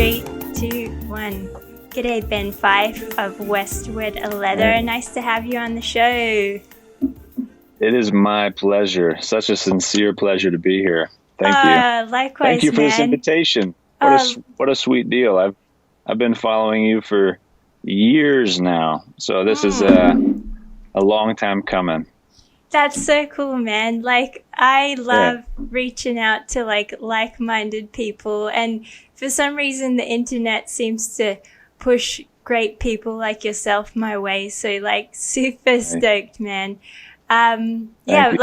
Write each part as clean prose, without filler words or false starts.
3, 2, 1. G'day, Ben Fife of Westwood Leather. Nice to have you on the show. It is my pleasure. Such a sincere pleasure to be here. Thank you. Likewise, Thank you for this man. invitation. What a sweet deal. I've been following you for years now, so this is a long time coming. That's so cool, man. Like, I love reaching out to like-minded people, and for some reason the internet seems to push great people like yourself my way. So super stoked, man. So you're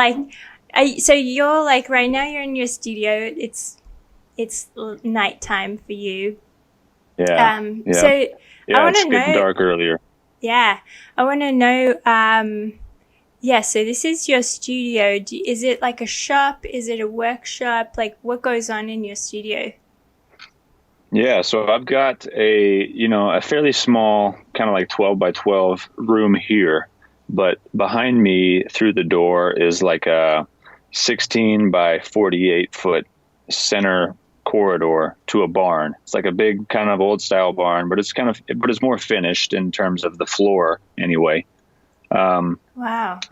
right now you're in your studio. It's nighttime for you. Yeah. So I want it's to know. getting dark earlier. Yeah, I want to know. So this is your studio. Is it like a shop? Is it a workshop? Like, what goes on in your studio? Yeah, so I've got a fairly small, kind of like 12 by 12 room here, but behind me through the door is like a 16 by 48 foot center corridor to a barn. It's like a big kind of old style barn, but it's more finished in terms of the floor anyway. Wow.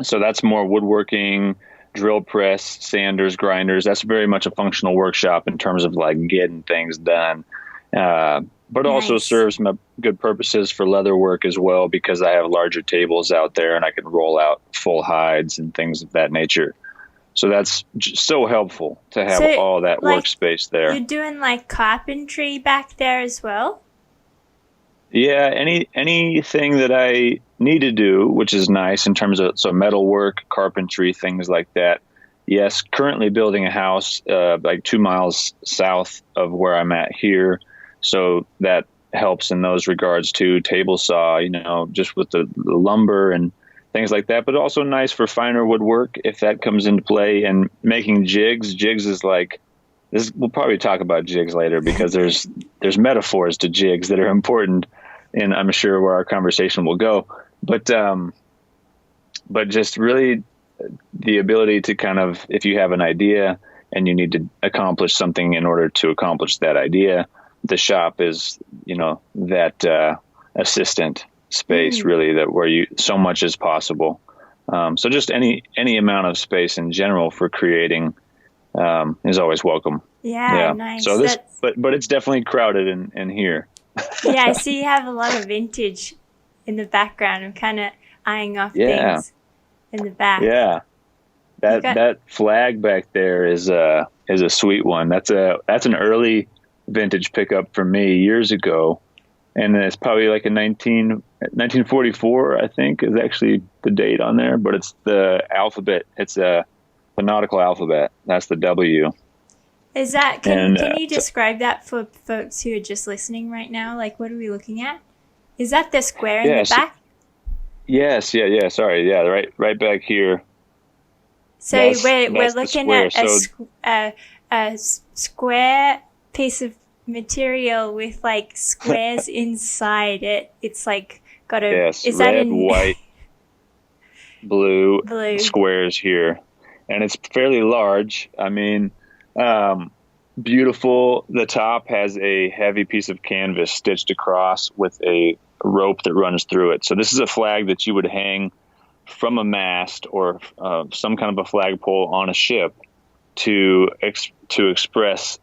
So that's more woodworking, drill press, sanders, grinders. That's very much a functional workshop in terms of like getting things done. But also serves my good purposes for leather work as well, because I have larger tables out there and I can roll out full hides and things of that nature. So that's so helpful to have all that workspace there. You're doing like carpentry back there as well? Yeah, anything that I need to do, which is nice in terms of metal work, carpentry, things like that. Yes, currently building a house like 2 miles south of where I'm at here. So that helps in those regards too. Table saw, just with the lumber and things like that, but also nice for finer woodwork if that comes into play. And making jigs. Jigs is like this. We'll probably talk about jigs later because there's metaphors to jigs that are important, and I'm sure where our conversation will go. But just really the ability to kind of, if you have an idea and you need to accomplish something in order to accomplish that idea, the shop is, that assistant space really, that where so much is possible. So just any amount of space in general for creating is always welcome. Yeah. Nice. So but it's definitely crowded in here. Yeah, I see you have a lot of vintage in the background. I'm kind of eyeing off things in the back. Yeah. That flag back there is a sweet one. That's an early vintage pickup for me years ago, and it's probably like a 1944, I think, is actually the date on there. But it's the alphabet. It's the Nautical Alphabet. That's the W. Is that can you describe that for folks who are just listening right now? Like, what are we looking at? Is that the square in the back? Yes. Yeah. Sorry. Yeah. Right back here. So we're looking at a square piece of material with like squares inside it. It's like got a is red, that white, blue squares here, and it's fairly large. I mean, beautiful. The top has a heavy piece of canvas stitched across with a rope that runs through it. So this is a flag that you would hang from a mast or some kind of a flagpole on a ship to express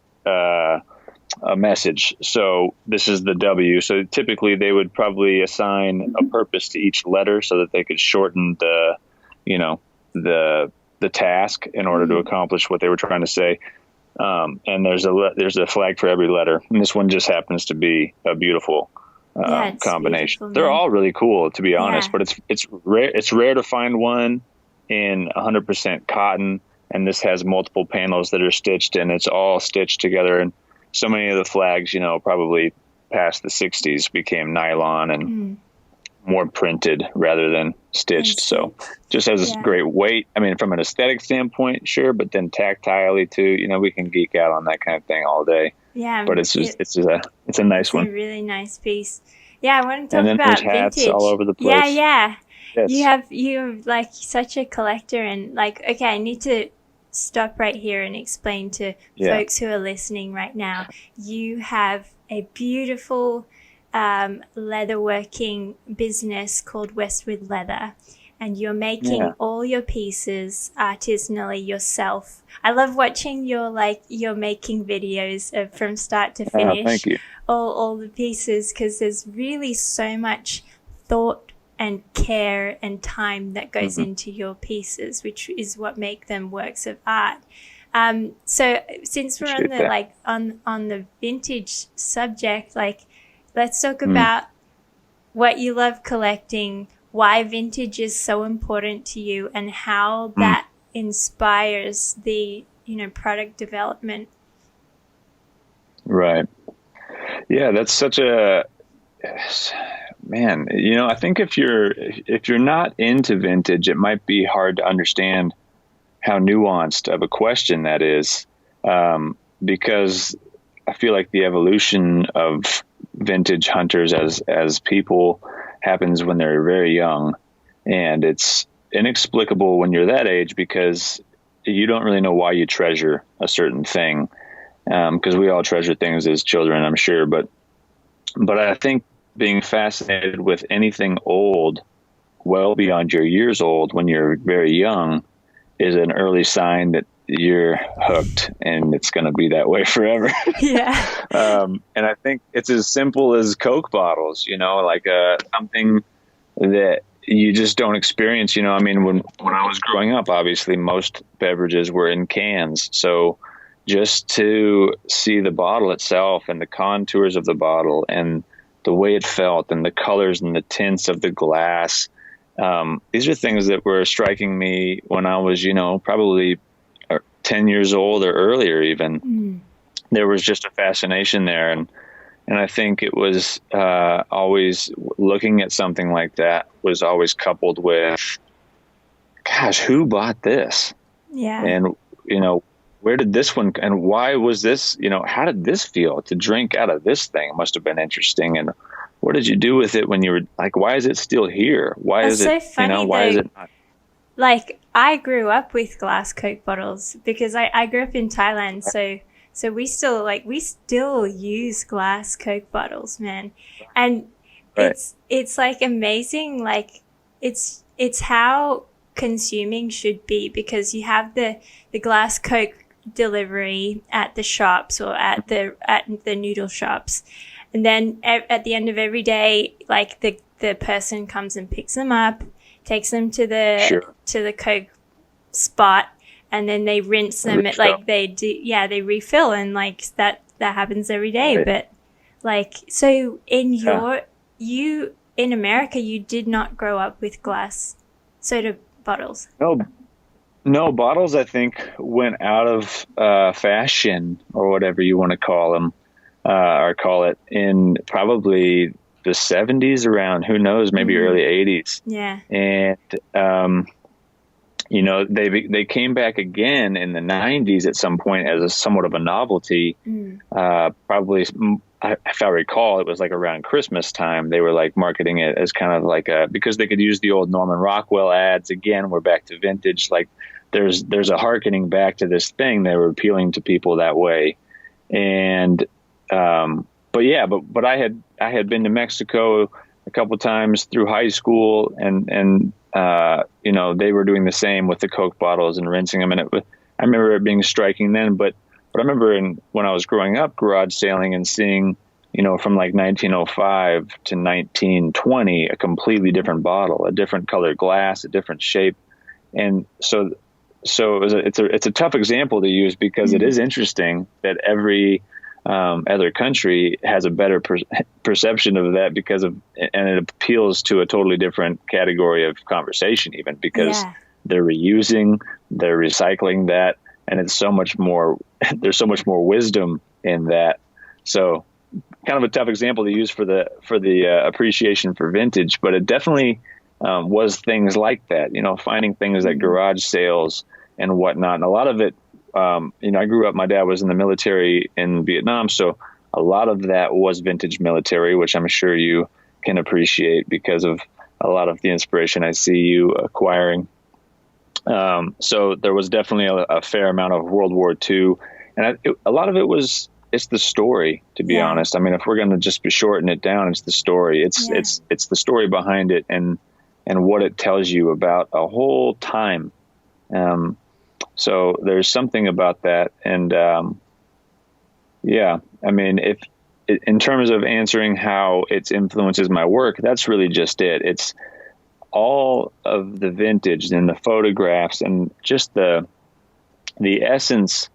a message. So this is the W. So typically they would probably assign a purpose to each letter so that they could shorten the task in order to accomplish what they were trying to say. And there's a flag for every letter. And this one just happens to be a beautiful combination. They're all really cool, to be honest, but it's rare to find one in 100% cotton. And this has multiple panels that are stitched, and it's all stitched together. And so many of the flags, probably past the 60s became nylon and more printed rather than stitched. So just has this great weight. I mean, from an aesthetic standpoint, sure, but then tactilely too, we can geek out on that kind of thing all day. Yeah. But it's a nice one. A really nice piece. Yeah. I want to talk and then about there's hats vintage all over the place. Yeah. Yes. You're like such a collector, and like, okay, I need to stop right here and explain to folks who are listening right now. You have a beautiful leatherworking business called Westwood Leather, and you're making all your pieces artisanally yourself. I love watching you're making videos of from start to finish. Thank you. All the pieces, because there's really so much thought and care and time that goes into your pieces, which is what make them works of art. So since we're on the vintage subject, let's talk about what you love collecting, why vintage is so important to you, and how that inspires the product development. Right. Yeah, that's such a man. I think if you're not into vintage, it might be hard to understand how nuanced of a question that is, because I feel like the evolution of vintage hunters as people happens when they're very young, and it's inexplicable when you're that age because you don't really know why you treasure a certain thing, because we all treasure things as children, I'm sure, but I think being fascinated with anything old, well beyond your years old when you're very young, is an early sign that you're hooked, and it's going to be that way forever. And I think it's as simple as Coke bottles, something that you just don't experience. When I was growing up, obviously most beverages were in cans. So just to see the bottle itself and the contours of the bottle and the way it felt and the colors and the tints of the glass, these are things that were striking me when I was, probably 10 years old or earlier even. There was just a fascination there. And I think it was always looking at something like that was always coupled with, gosh, who bought this? Yeah. And, where did this one, and why was this, how did this feel to drink out of this thing? It must have been interesting. And what did you do with it when you were why is it still here? Why is it, funny, why is it not? I grew up with glass Coke bottles because I grew up in Thailand. So we still use glass Coke bottles, man. And it's amazing. It's how consuming should be, because you have the glass Coke delivery at the shops or at the noodle shops, and then at the end of every day, the person comes and picks them up, takes them to the Coke spot, and then they rinse them they refill, and that happens every day. But so you in America, you did not grow up with glass soda bottles. No, bottles, I think, went out of fashion, or whatever you want to call them, or call it, in probably the 70s, around, who knows, maybe early 80s. Yeah. And, they came back again in the 90s at some point as somewhat of a novelty. Probably, if I recall, it was around Christmas time. They were marketing it as kind of because they could use the old Norman Rockwell ads. Again, we're back to vintage. There's a hearkening back to this thing. They were appealing to people that way. And, but I had been to Mexico a couple times through high school, and they were doing the same with the Coke bottles and rinsing them. And I remember it being striking then, but I remember when I was growing up, garage sailing and seeing, from 1905 to 1920, a completely different bottle, a different colored glass, a different shape. And so it's a tough example to use, because it is interesting that every other country has a better perception of that and it appeals to a totally different category of conversation, even because they're reusing, they're recycling that. And it's so much more, there's so much more wisdom in that. So kind of a tough example to use for the appreciation for vintage, but it definitely was things like that, finding things at garage sales and whatnot. And a lot of it, I grew up, my dad was in the military in Vietnam. So a lot of that was vintage military, which I'm sure you can appreciate because of a lot of the inspiration I see you acquiring. So there was definitely a fair amount of World War II, and a lot of it's the story, to be honest. I mean, if we're going to just shorten it down, it's the story. It's the story behind it, and what it tells you about a whole time. So there's something about that, and I mean, if in terms of answering how it influences my work, that's really just it. It's all of the vintage and the photographs and just the essence,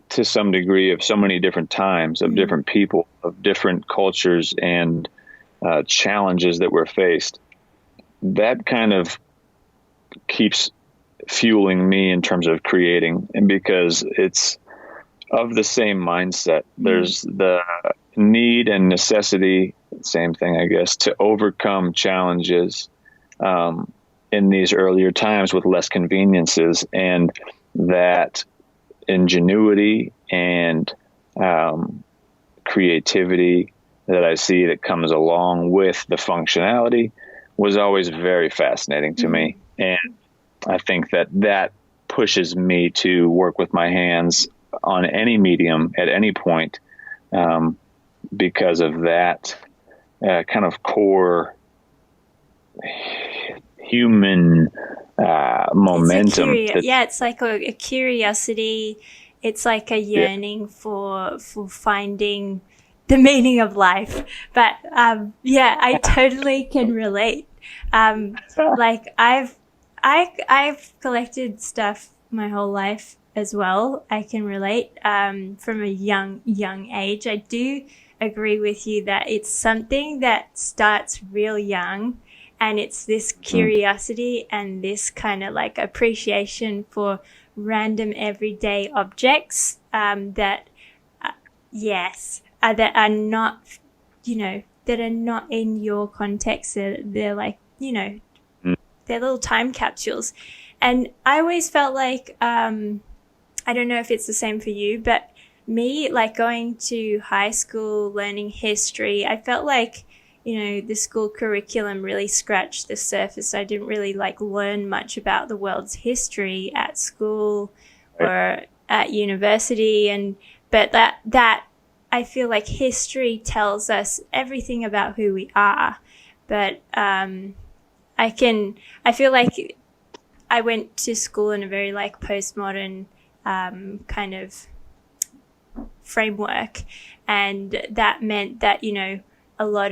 to some degree, of so many different times, of different people, of different cultures and challenges that were faced. That kind of keeps fueling me in terms of creating, and because it's of the same mindset. There's the need and necessity, same thing, I guess, to overcome challenges in these earlier times with less conveniences, and that ingenuity and creativity that I see that comes along with the functionality was always very fascinating to me. And I think that pushes me to work with my hands on any medium at any point, because of that kind of core human momentum. It's like a curiosity. It's like a yearning for finding the meaning of life. But I totally can relate. Like I've collected stuff my whole life as well. I can relate from a young age. I do agree with you that it's something that starts real young, and it's this curiosity and this kind of like appreciation for random everyday objects that are not, that are not in your context. They're like, they're little time capsules. And I always felt like, I don't know if it's the same for you, but me, like going to high school, learning history, I felt like, the school curriculum really scratched the surface. I didn't really like learn much about the world's history at school or at university. But that I feel like history tells us everything about who we are. But I feel like I went to school in a very like postmodern kind of framework, and that meant that a lot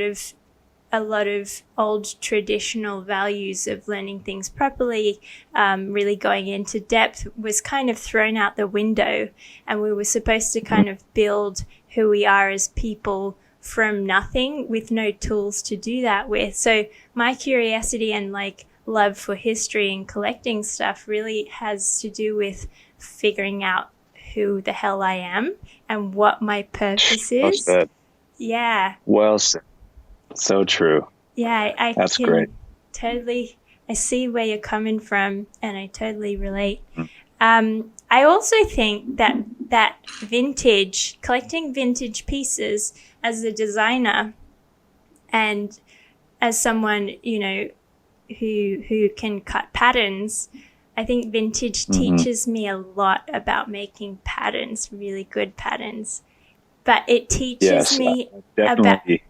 of old traditional values of learning things properly, really going into depth, was kind of thrown out the window, and we were supposed to kind of build who we are as people from nothing with no tools to do that with. So my curiosity and like love for history and collecting stuff really has to do with figuring out who the hell I am and what my purpose is. Yeah. Well said. So true. Yeah, That's great. Totally, I see where you're coming from, and I totally relate. I also think that collecting vintage pieces as a designer and as someone, who can cut patterns, I think vintage teaches me a lot about making patterns, really good patterns. But it teaches me definitely.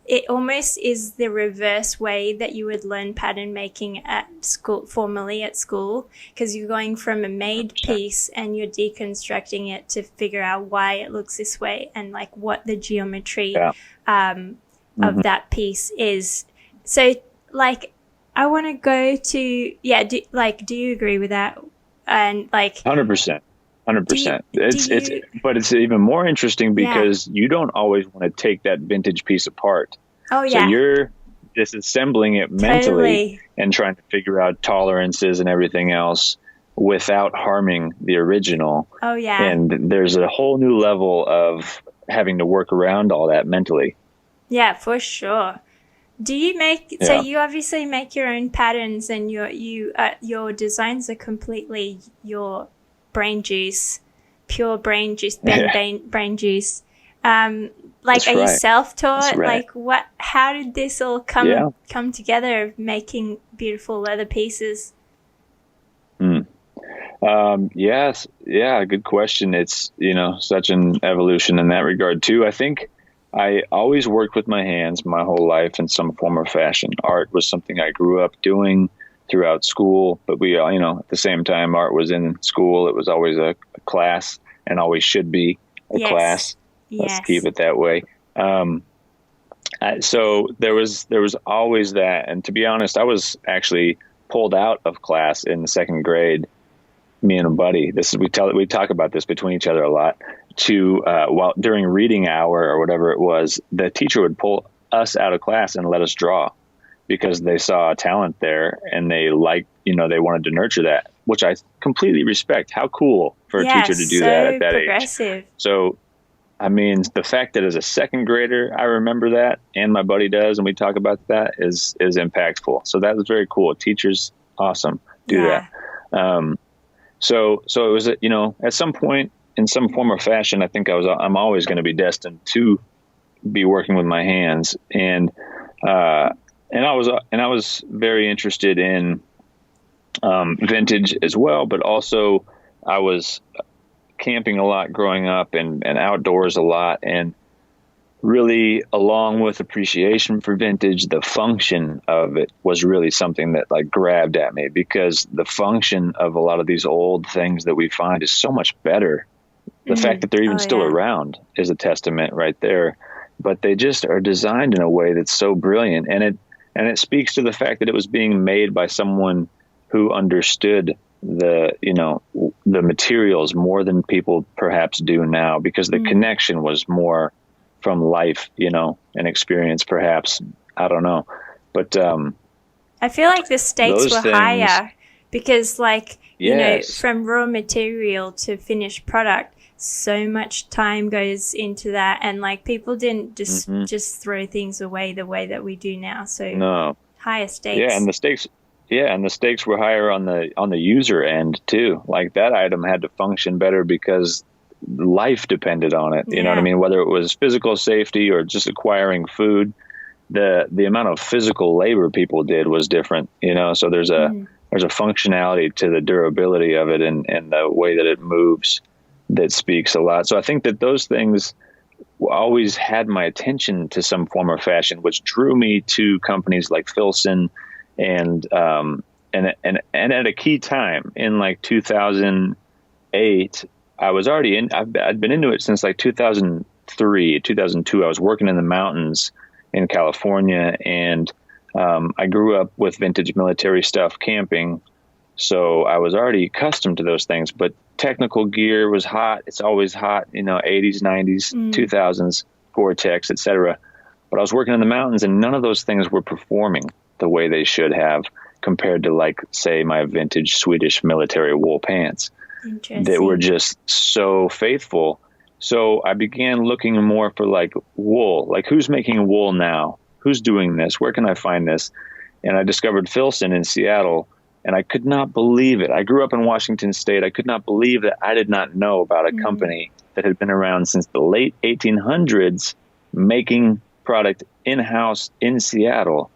It almost is the reverse way that you would learn pattern making at school, formally at school, because you're going from a made piece and you're deconstructing it to figure out why it looks this way and like what the geometry of that piece is. So like, I want to go to, do you agree with that? And like 100%. 100%. But it's even more interesting because you don't always want to take that vintage piece apart. Oh yeah. So you're disassembling it mentally and trying to figure out tolerances and everything else without harming the original. Oh yeah. And there's a whole new level of having to work around all that mentally. Yeah, for sure. Do you so you obviously make your own patterns, and your designs are completely your brain juice, pure brain juice, brain juice. Like, are you self-taught? Right. Like, how did this all come together of making beautiful leather pieces? Yes. Yeah. Good question. It's, such an evolution in that regard too. I think I always worked with my hands my whole life in some form or fashion. Art was something I grew up doing throughout school, but we, at the same time, art was in school. It was always a class and always should be a class. Let's keep it that way. So there was always that. And to be honest, I was actually pulled out of class in the second grade. Me and a buddy, we talk about this between each other a lot, while during reading hour or whatever it was, the teacher would pull us out of class and let us draw because they saw a talent there and they wanted to nurture that, which I completely respect. How cool for a teacher to do that at that progressive age. So, I mean, the fact that as a second grader, I remember that and my buddy does, and we talk about that is impactful. So that was very cool. Teachers, awesome. Do that. So it was, at some point in some form or fashion, I think I'm always going to be destined to be working with my hands. And I was very interested in vintage as well, but also I was camping a lot growing up and outdoors a lot. And really, along with appreciation for vintage, the function of it was really something that like grabbed at me, because the function of a lot of these old things that we find is so much better. The fact that they're even still around is a testament right there, but they just are designed in a way that's so brilliant. And it speaks to the fact that it was being made by someone who understood the materials more than people perhaps do now, because the connection was more from life, and experience, perhaps. I don't know. But I feel like the stakes were higher because, from raw material to finished product, so much time goes into that. And, people didn't just throw things away the way that we do now. So higher stakes. Yeah, and the stakes were higher on the user end, too. Like, that item had to function better because life depended on it. You know what I mean? Whether it was physical safety or just acquiring food, the amount of physical labor people did was different, so there's a functionality to the durability of it and the way that it moves that speaks a lot. So I think that those things always had my attention to some form or fashion, which drew me to companies like Filson and at a key time in 2008, I was already I'd been into it since 2003, 2002. I was working in the mountains in California, and I grew up with vintage military stuff camping. So I was already accustomed to those things, but technical gear was hot. It's always hot, 80s, 90s, 2000s, Gore-Tex, etc. But I was working in the mountains, and none of those things were performing the way they should have compared to, say, my vintage Swedish military wool pants. That were just so faithful. So I began looking more for wool, who's making wool now? Who's doing this? Where can I find this? And I discovered Filson in Seattle, and I could not believe it. I grew up in Washington State. I could not believe that I did not know about a company that had been around since the late 1800s making product in-house in Seattle.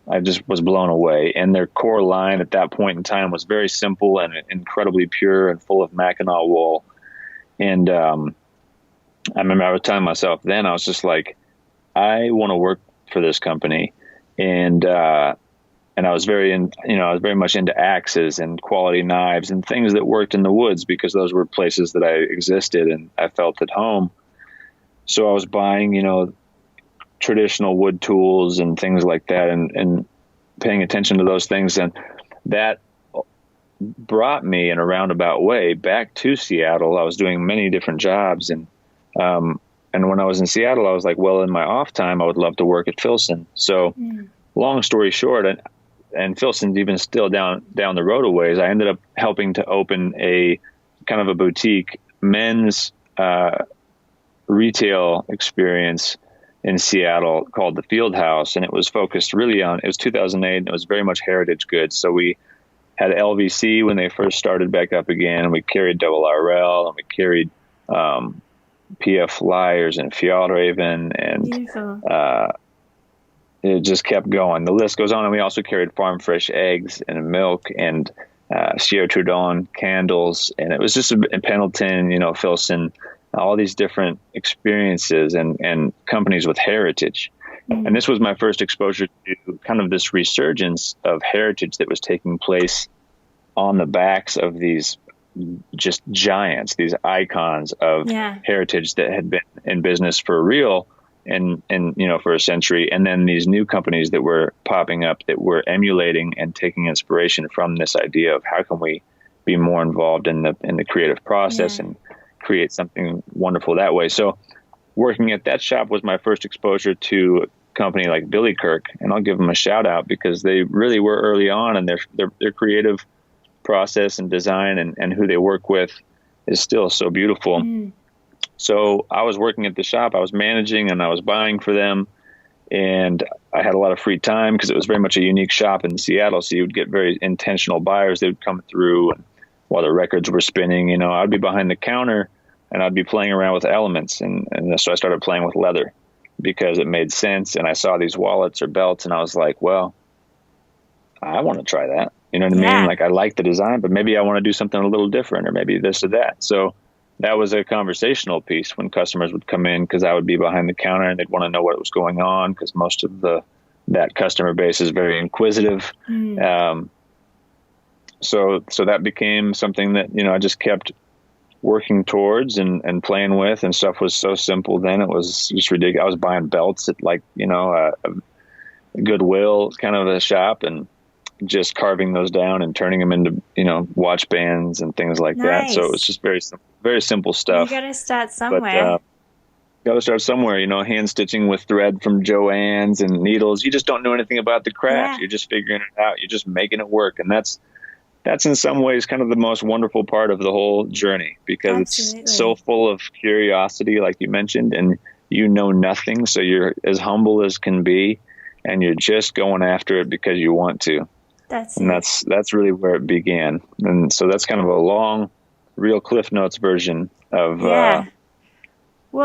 I just was blown away. And their core line at that point in time was very simple and incredibly pure and full of Mackinaw wool. And I remember I was telling myself then, I was just like, I want to work for this company. And I was very much into axes and quality knives and things that worked in the woods, because those were places that I existed and I felt at home. So I was buying, traditional wood tools and things like that, and paying attention to those things. And that brought me in a roundabout way back to Seattle. I was doing many different jobs. And when I was in Seattle, I was like, well, in my off time, I would love to work at Filson. So long story short, and Filson's even still down the road a ways, I ended up helping to open a kind of a boutique men's retail experience in Seattle called the Field House. And it was focused really on, it was 2008, and it was very much heritage goods. So we had LVC when they first started back up again, and we carried double RL, and we carried PF Lyers and Fjallraven, and it just kept going. The list goes on. And we also carried farm fresh eggs and milk and Sierra Trudon candles. And it was just in Pendleton, Filson, all these different experiences and companies with heritage. Mm-hmm. And this was my first exposure to kind of this resurgence of heritage that was taking place on the backs of these just giants, these icons of heritage that had been in business for real and for a century. And then these new companies that were popping up that were emulating and taking inspiration from this idea of how can we be more involved in the creative process and create something wonderful that way. So working at that shop was my first exposure to a company like Billy Kirk, and I'll give them a shout out because they really were early on, and their creative process and design and who they work with is still so beautiful. So I was working at the shop, I was managing and I was buying for them, and I had a lot of free time because it was very much a unique shop in Seattle. So you would get very intentional buyers. They would come through, and while the records were spinning, I'd be behind the counter and I'd be playing around with elements. And so I started playing with leather because it made sense. And I saw these wallets or belts and I was like, well, I want to try that. You know what I mean? Like I like the design, but maybe I want to do something a little different, or maybe this or that. So that was a conversational piece when customers would come in, because I would be behind the counter and they'd want to know what was going on, because most of that customer base is very inquisitive. So that became something that, I just kept working towards and playing with, and stuff was so simple then. It was just ridiculous. I was buying belts at a Goodwill kind of a shop and just carving those down and turning them into, watch bands and things like that. So it was just very simple stuff. You got to start somewhere. Got to start somewhere, hand stitching with thread from Joann's and needles. You just don't know anything about the craft. Yeah. You're just figuring it out. You're just making it work. And that's in some ways kind of the most wonderful part of the whole journey, because it's so full of curiosity, like you mentioned, and nothing. So you're as humble as can be, and you're just going after it because you want to. That's really where it began. And so that's kind of a long, real Cliff Notes version of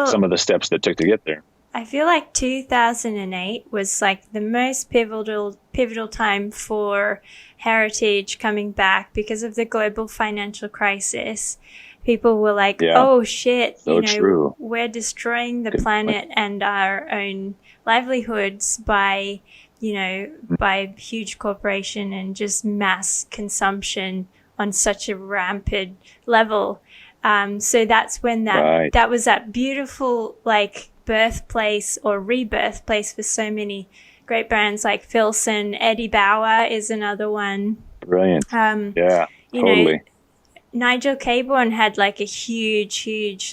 some of the steps that took to get there. I feel like 2008 was like the most pivotal time for heritage coming back because of the global financial crisis. People were like, oh shit, true. We're destroying the planet and our own livelihoods by huge corporation and just mass consumption on such a rampant level. So that's when that was that beautiful birthplace or rebirth place for so many great brands like Filson. Eddie Bauer is another one. Brilliant. Totally. Nigel Caborn had a huge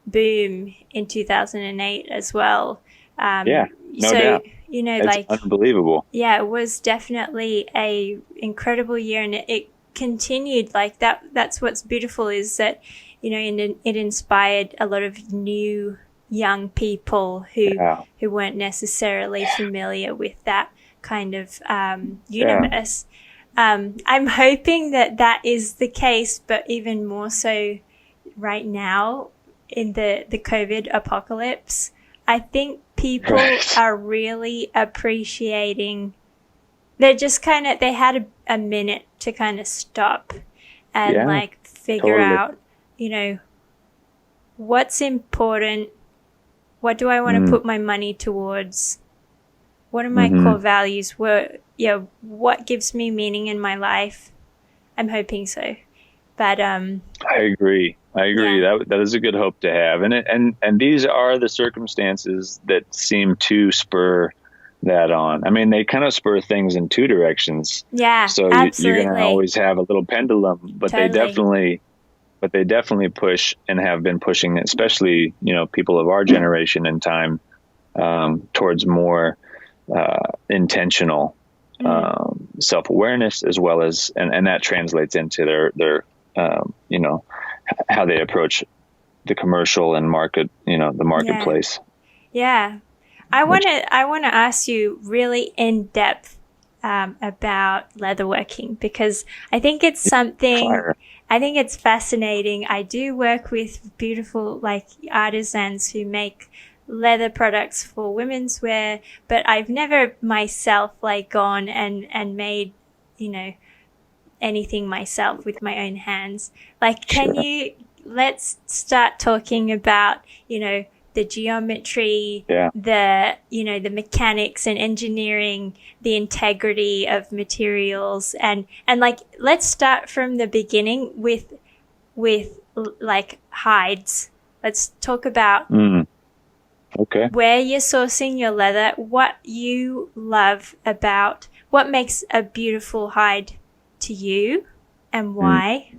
boom in 2008 as well. No doubt. It's unbelievable. Yeah, it was definitely a incredible year, and it continued like that. That's what's beautiful, is that it inspired a lot of new young people who weren't necessarily familiar with that kind of universe. I'm hoping that is the case, but even more so right now in the COVID apocalypse. I think people are really appreciating. They're just they had a minute to kind of stop and figure out, what's important. What do I want to put my money towards? What are my core values? What gives me meaning in my life? I'm hoping so. But I agree. Yeah. That is a good hope to have. And these are the circumstances that seem to spur that on. I mean, they kind of spur things in two directions. Yeah. So you're going to always have a little pendulum, but they definitely push and have been pushing, especially, people of our generation and time, towards more intentional self-awareness, as well as, and that translates into their how they approach the commercial and market, the marketplace. Yeah. I want to ask you really in depth about leatherworking, because I think it's something. Fire. I think it's fascinating. I do work with beautiful like artisans who make leather products for women's wear, but I've never myself like gone and made, you know, anything myself with my own hands. Like, let's start talking about, you know, the geometry, the, you know, the mechanics and engineering, the integrity of materials, and like, let's start from the beginning with like hides. Let's talk about where you're sourcing your leather, what you love about, what makes a beautiful hide to you, and why.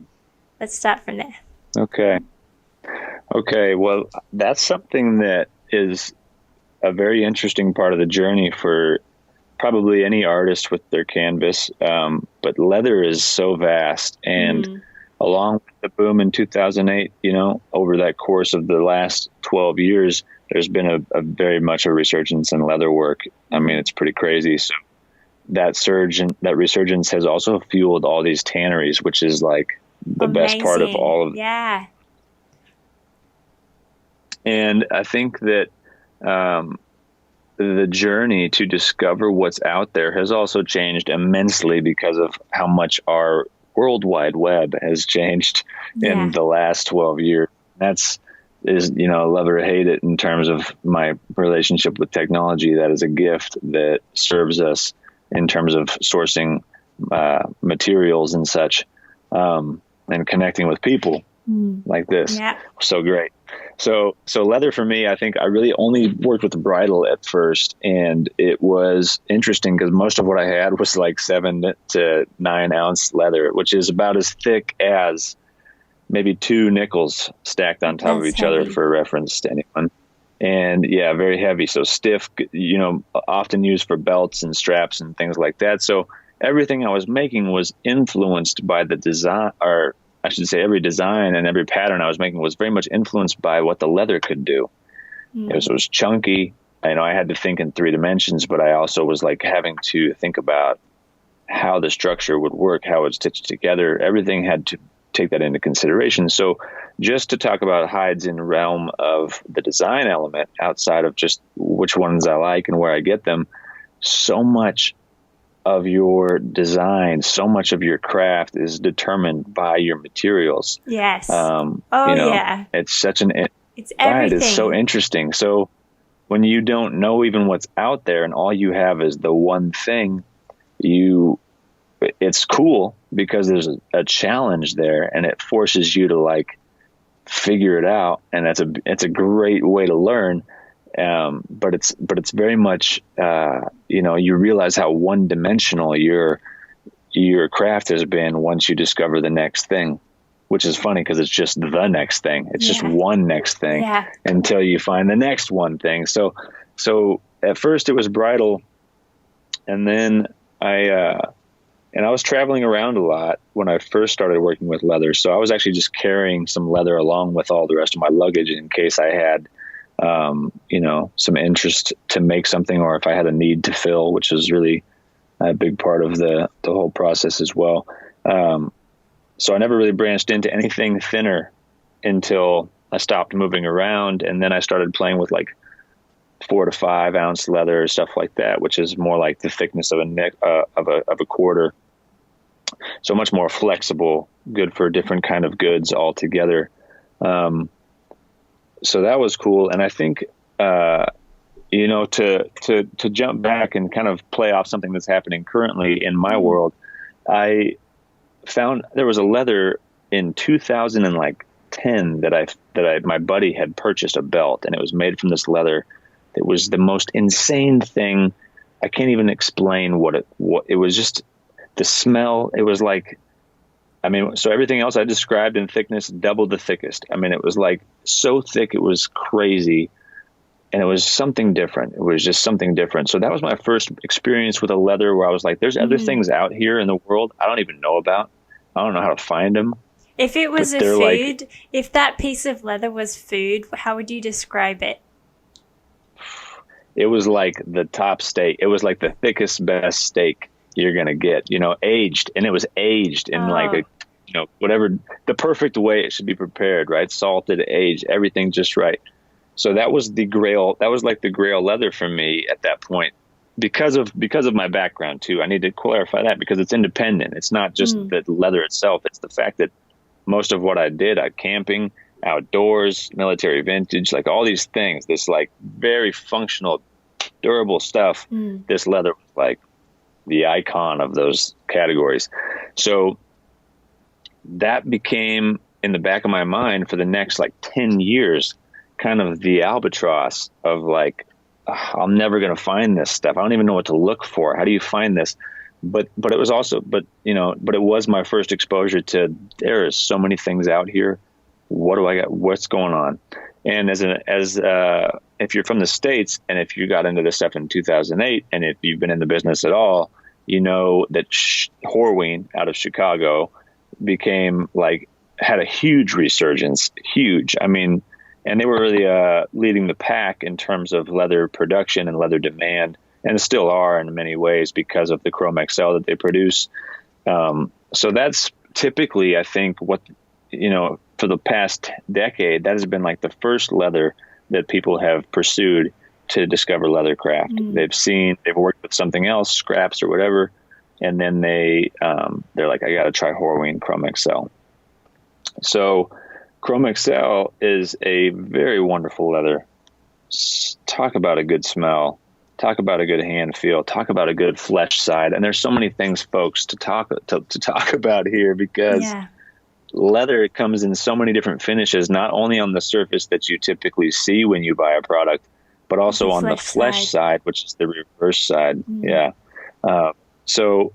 Let's start from there. Okay. Well, that's something that is a very interesting part of the journey for probably any artist with their canvas. But leather is so vast, and along with the boom in 2008, you know, over that course of the last 12 years, there's been a very much a resurgence in leather work. I mean, it's pretty crazy. So that surge and that resurgence has also fueled all these tanneries, which is like the best part of all of yeah. And I think that the journey to discover what's out there has also changed immensely because of how much our World Wide Web has changed in the last 12 years. You know, love or hate it in terms of my relationship with technology. That is a gift that serves us in terms of sourcing materials and such, and connecting with people like this. Yeah. So great. So leather for me, I think I really only worked with the bridle at first, and it was interesting because most of what I had was like 7 to 9 ounce leather, which is about as thick as maybe 2 nickels stacked on top of each other, for reference to anyone. And very heavy. So stiff, you know, often used for belts and straps and things like that. So everything I was making was influenced by the design, or I should say every design and every pattern I was making was very much influenced by what the leather could do. It was chunky. I know I had to think in 3 dimensions, but I also was like having to think about how the structure would work, how it's stitched together. Everything had to take that into consideration. So just to talk about hides in realm of the design element, outside of just which ones I like and where I get them, so much of your design, so much of your craft is determined by your materials. Yes. It's such it's everything. It's so interesting. So when you don't know even what's out there and all you have is the one thing, it's cool because there's a challenge there and it forces you to like figure it out. And it's a great way to learn. But it's very much, you realize how one dimensional your craft has been once you discover the next thing, which is funny because it's just the next thing. It's just one next thing until you find the next one thing. So at first it was bridal, and then I was traveling around a lot when I first started working with leather. So I was actually just carrying some leather along with all the rest of my luggage in case I had, some interest to make something, or if I had a need to fill, which is really a big part of the whole process as well. So I never really branched into anything thinner until I stopped moving around. And then I started playing with like 4 to 5 ounce leather, stuff like that, which is more like the thickness of a quarter. So much more flexible, good for different kind of goods altogether. So that was cool. And I think, to jump back and kind of play off something that's happening currently in my world, I found there was a leather in 2010 that my buddy had purchased a belt, and it was made from this leather. It was the most insane thing. I can't even explain what it was. Just the smell. It was like, so everything else I described in thickness, double the thickest. It was like so thick, it was crazy. And it was something different. It was just something different. So that was my first experience with a leather where I was like, there's other things out here in the world I don't even know about. I don't know how to find them. If it was a food, if that piece of leather was food, how would you describe it? It was like the top steak. It was like the thickest, best steak you're going to get, aged. And it was aged in like whatever the perfect way it should be prepared, right? Salted, aged, everything just right. So that was the grail. That was like the grail leather for me at that point because of my background too. I need to clarify that because it's independent. It's not just the leather itself. It's the fact that most of what I did, camping, outdoors, military vintage, like all these things, this like very functional, durable stuff. This leather was like the icon of those categories. So that became in the back of my mind for the next like 10 years, kind of the albatross of like, I'm never going to find this stuff. I don't even know what to look for. How do you find this? But it was also, but it was my first exposure to, there is so many things out here. What do I got? What's going on? And if you're from the States and if you got into this stuff in 2008, and if you've been in the business at all, you know that Horween out of Chicago became like, had a huge resurgence, huge. I mean, and they were really leading the pack in terms of leather production and leather demand, and still are in many ways because of the Chrome XL that they produce. So that's typically, I think, what, for the past decade, that has been like the first leather that people have pursued to discover leathercraft. They've worked with something else, scraps or whatever, and then they're like, I got to try Horween Chrome XL. So Chrome XL is a very wonderful leather. Talk about a good smell. Talk about a good hand feel. Talk about a good flesh side. And there's so many things, folks, to talk about here because leather comes in so many different finishes, not only on the surface that you typically see when you buy a product, but also on the flesh side, which is the reverse side. So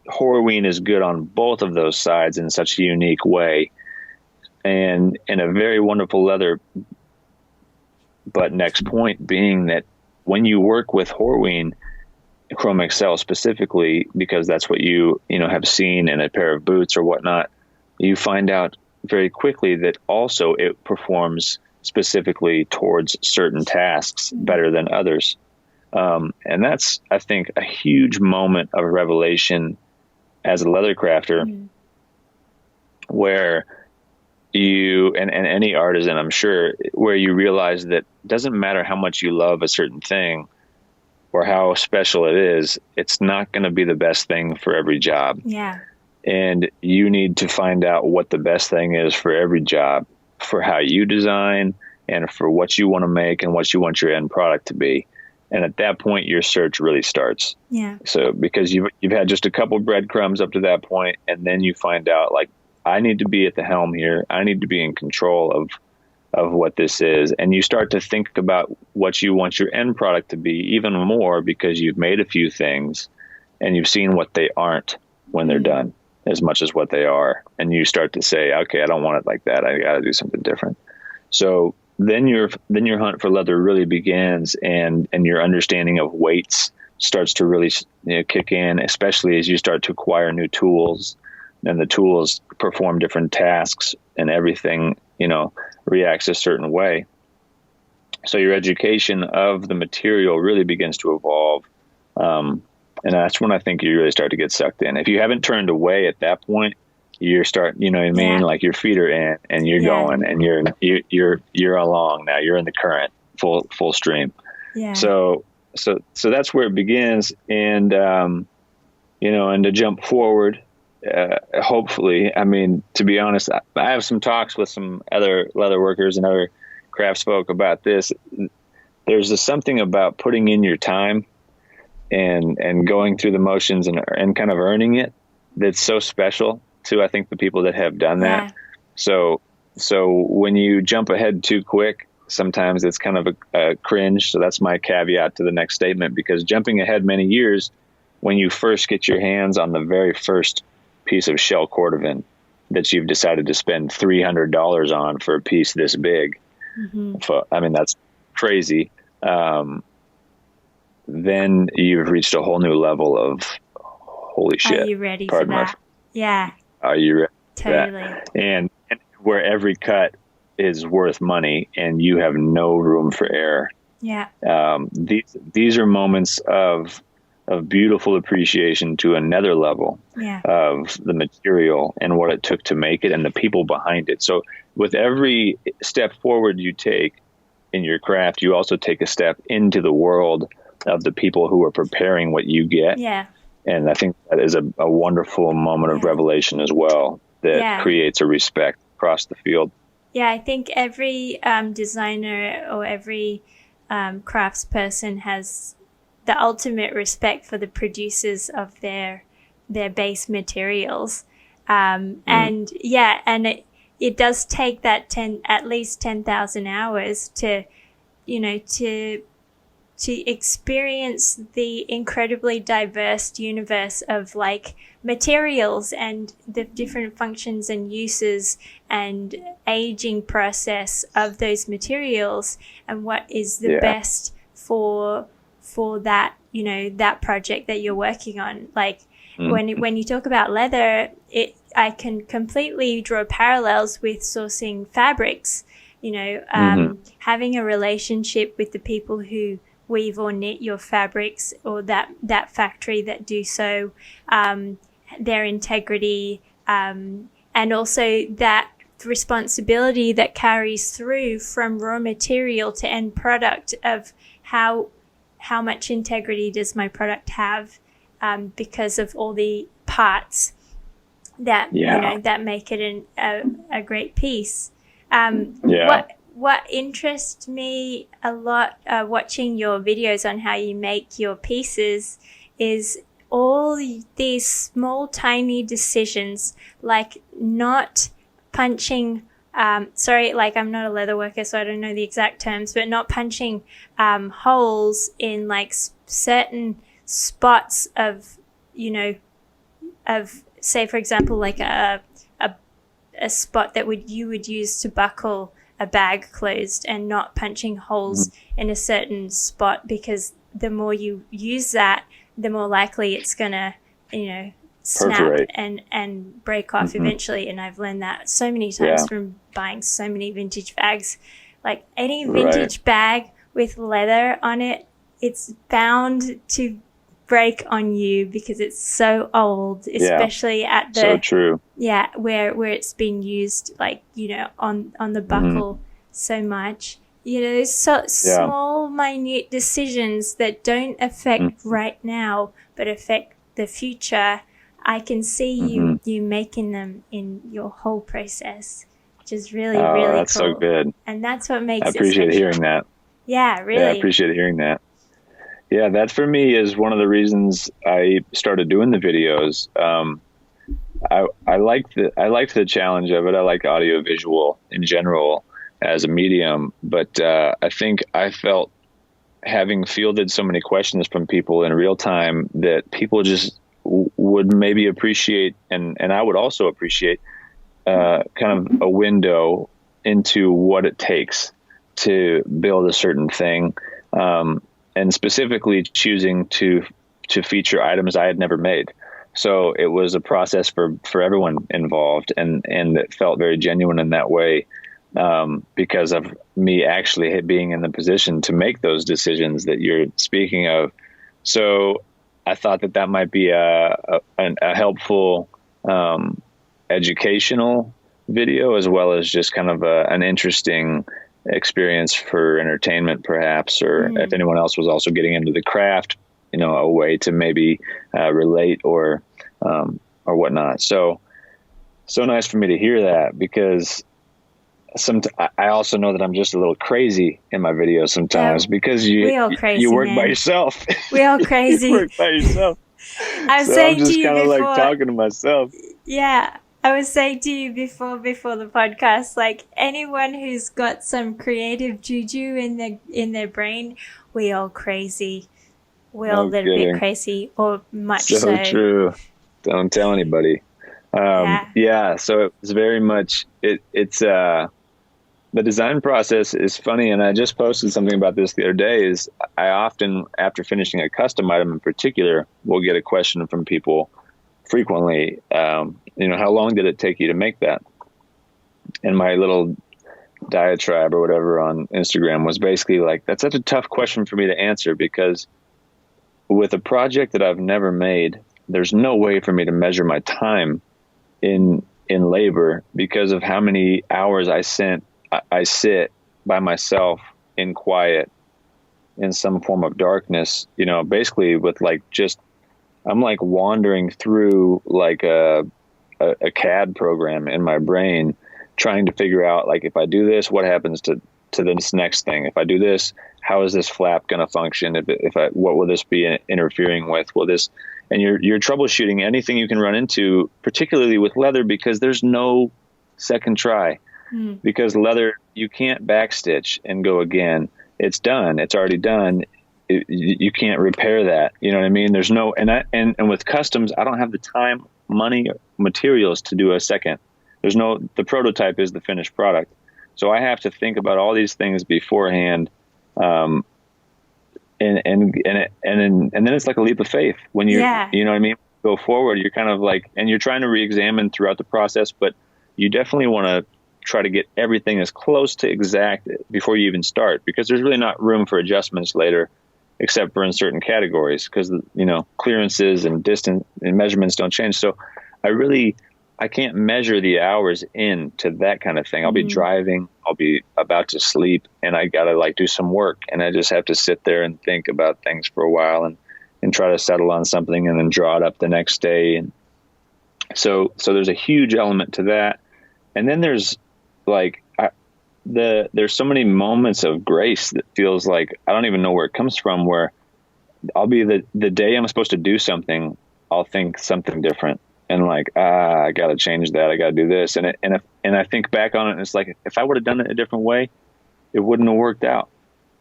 Horween is good on both of those sides in such a unique way, and in a very wonderful leather. But next point being that when you work with Horween Chrome XL specifically, because that's what you have seen in a pair of boots or whatnot, you find out very quickly that also it performs specifically towards certain tasks better than others. And that's, I think, a huge moment of revelation as a leather crafter, where you, and any artisan, I'm sure, where you realize that it doesn't matter how much you love a certain thing or how special it is, it's not going to be the best thing for every job. Yeah. And you need to find out what the best thing is for every job, for how you design and for what you want to make and what you want your end product to be. And at that point, your search really starts. Yeah. So because you've had just a couple breadcrumbs up to that point, and then you find out, like, I need to be at the helm here. I need to be in control of what this is. And you start to think about what you want your end product to be even more, because you've made a few things and you've seen what they aren't when they're done as much as what they are. And you start to say, okay, I don't want it like that. I got to do something different. So then your hunt for leather really begins, and your understanding of weights starts to really kick in, especially as you start to acquire new tools, and the tools perform different tasks, and everything reacts a certain way. So your education of the material really begins to evolve, and that's when I think you really start to get sucked in. If you haven't turned away at that point, you're like your feet are in and you're going, and you're along now. You're in the current full stream. Yeah. So that's where it begins. And, and to jump forward, hopefully, I mean, to be honest, I have some talks with some other leather workers and other crafts folk about this. There's something about putting in your time and going through the motions and kind of earning it that's so special to, I think, the people that have done that. So when you jump ahead too quick, sometimes it's kind of a cringe. So that's my caveat to the next statement, because jumping ahead many years, when you first get your hands on the very first piece of shell cordovan that you've decided to spend $300 on for a piece this big, I mean, that's crazy. Then you've reached a whole new level of holy shit. Are you ready for that? Yeah. Are you ready? Totally. And where every cut is worth money and you have no room for error. Yeah. These are moments of of beautiful appreciation to another level of the material and what it took to make it and the people behind it. So with every step forward you take in your craft, you also take a step into the world of the people who are preparing what you get. Yeah. And I think that is a wonderful moment of revelation as well, that creates a respect across the field. Yeah, I think every designer or every craftsperson has the ultimate respect for the producers of their base materials. And it does take that at least 10,000 hours to experience the incredibly diverse universe of like materials and the different functions and uses and aging process of those materials, and what is the best for that, that project that you're working on. Like when you talk about leather, I can completely draw parallels with sourcing fabrics, having a relationship with the people who weave or knit your fabrics, or that factory that do so, their integrity, and also that responsibility that carries through from raw material to end product of how much integrity does my product have, because of all the parts that that make it a great piece. What interests me a lot watching your videos on how you make your pieces is all these small, tiny decisions, like not punching, like I'm not a leather worker, so I don't know the exact terms, but not punching holes in like certain spots of, say, for example, like a spot that you would use to buckle a bag closed, and not punching holes in a certain spot, because the more you use that, the more likely it's gonna, snap and break off eventually. And I've learned that so many times from buying so many vintage bags. Like any vintage bag with leather on it, it's bound to break on you because it's so old, especially at the so true. Where it's been used, like, on the buckle so much. So small, minute decisions that don't affect right now but affect the future. I can see you making them in your whole process, which is really really that's cool. so good. And that's what makes it appreciate special. hearing that. Yeah, really. I appreciate hearing that. Yeah, that for me is one of the reasons I started doing the videos. I like the challenge of it. I like audio visual in general as a medium, but I think I felt, having fielded so many questions from people in real time, that people just would maybe appreciate, and I would also appreciate kind of a window into what it takes to build a certain thing. And specifically choosing to feature items I had never made. So it was a process for everyone involved, and it felt very genuine in that way, because of me actually being in the position to make those decisions that you're speaking of. So I thought that might be a helpful educational video, as well as just kind of an interesting experience for entertainment, perhaps, or if anyone else was also getting into the craft, a way to maybe relate or whatnot. So nice for me to hear that, because I also know that I'm just a little crazy in my videos sometimes, because you work by yourself. We all crazy. You work by yourself. I'm saying just to you kind of before, like talking to myself. Yeah. I was saying to you before the podcast, like, anyone who's got some creative juju in their brain, we all crazy. We're all a little bit crazy, or much so. So true. Don't tell anybody. So it's very much it's the design process is funny, and I just posted something about this the other day. Is I often, after finishing a custom item in particular, will get a question from people frequently, how long did it take you to make that? And my little diatribe or whatever on Instagram was basically like, that's such a tough question for me to answer, because with a project that I've never made, there's no way for me to measure my time in labor because of how many hours I sit by myself in quiet in some form of darkness, basically with I'm like wandering through like a CAD program in my brain, trying to figure out, like, if I do this, what happens to this next thing? If I do this, how is this flap going to function? What will this be interfering with? And you're troubleshooting anything you can run into, particularly with leather, because there's no second try. Because leather, you can't backstitch and go again. It's done. It's already done. You can't repair that. You know what I mean? There's no, and with customs, I don't have the time, money, materials to do a second. The prototype is the finished product. So I have to think about all these things beforehand. And then it's like a leap of faith when you know what I mean? Go forward, you're kind of like, and you're trying to re-examine throughout the process, but you definitely want to try to get everything as close to exact before you even start, because there's really not room for adjustments later, except for in certain categories, because, clearances and distance and measurements don't change. So I can't measure the hours into that kind of thing. I'll be driving, I'll be about to sleep, and I got to do some work, and I just have to sit there and think about things for a while and try to settle on something and then draw it up the next day. And so there's a huge element to that. And then there's there's so many moments of grace that feels like I don't even know where it comes from, where I'll be the day I'm supposed to do something, I'll think something different. And I got to change that. I got to do this. And I think back on it, and it's like, if I would have done it a different way, it wouldn't have worked out.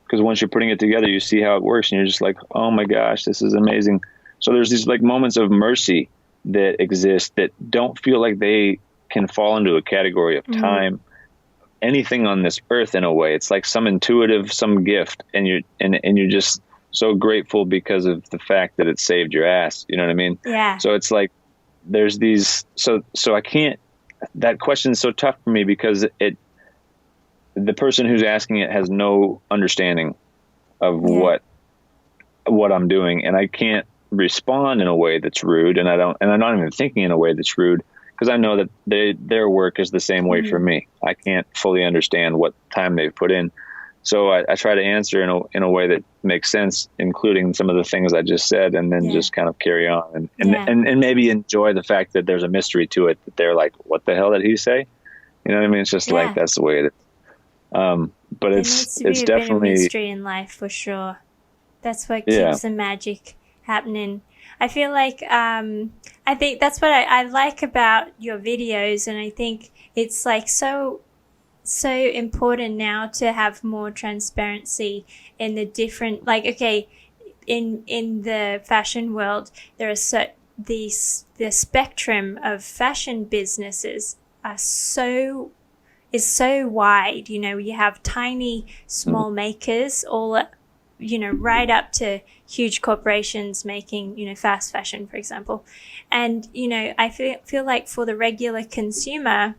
Because once you're putting it together, you see how it works, and you're just like, oh my gosh, this is amazing. So there's these moments of mercy that exist that don't feel like they can fall into a category of time, anything on this earth in a way. It's like some intuitive, some gift, and you're just so grateful because of the fact that it saved your ass. You know what I mean? Yeah. So it's like, there's these, so I can't, that question is so tough for me because the person who's asking it has no understanding of what I'm doing. And I can't respond in a way that's rude. And I'm not even thinking in a way that's rude, because I know that their work is the same way for me. I can't fully understand what time they've put in. So I try to answer in a way that makes sense, including some of the things I just said, and then just kind of carry on and maybe enjoy the fact that there's a mystery to it, that they're like, what the hell did he say? You know what I mean? It's just like, that's the way it is. But it's definitely a mystery in life, for sure. That's what keeps the magic happening. I feel like, I think that's what I like about your videos. And I think it's so important now to have more transparency in the different, in the fashion world, there are the spectrum of fashion businesses is so wide. You have tiny, small makers, all, right up to huge corporations making, fast fashion, for example. And, I feel like for the regular consumer,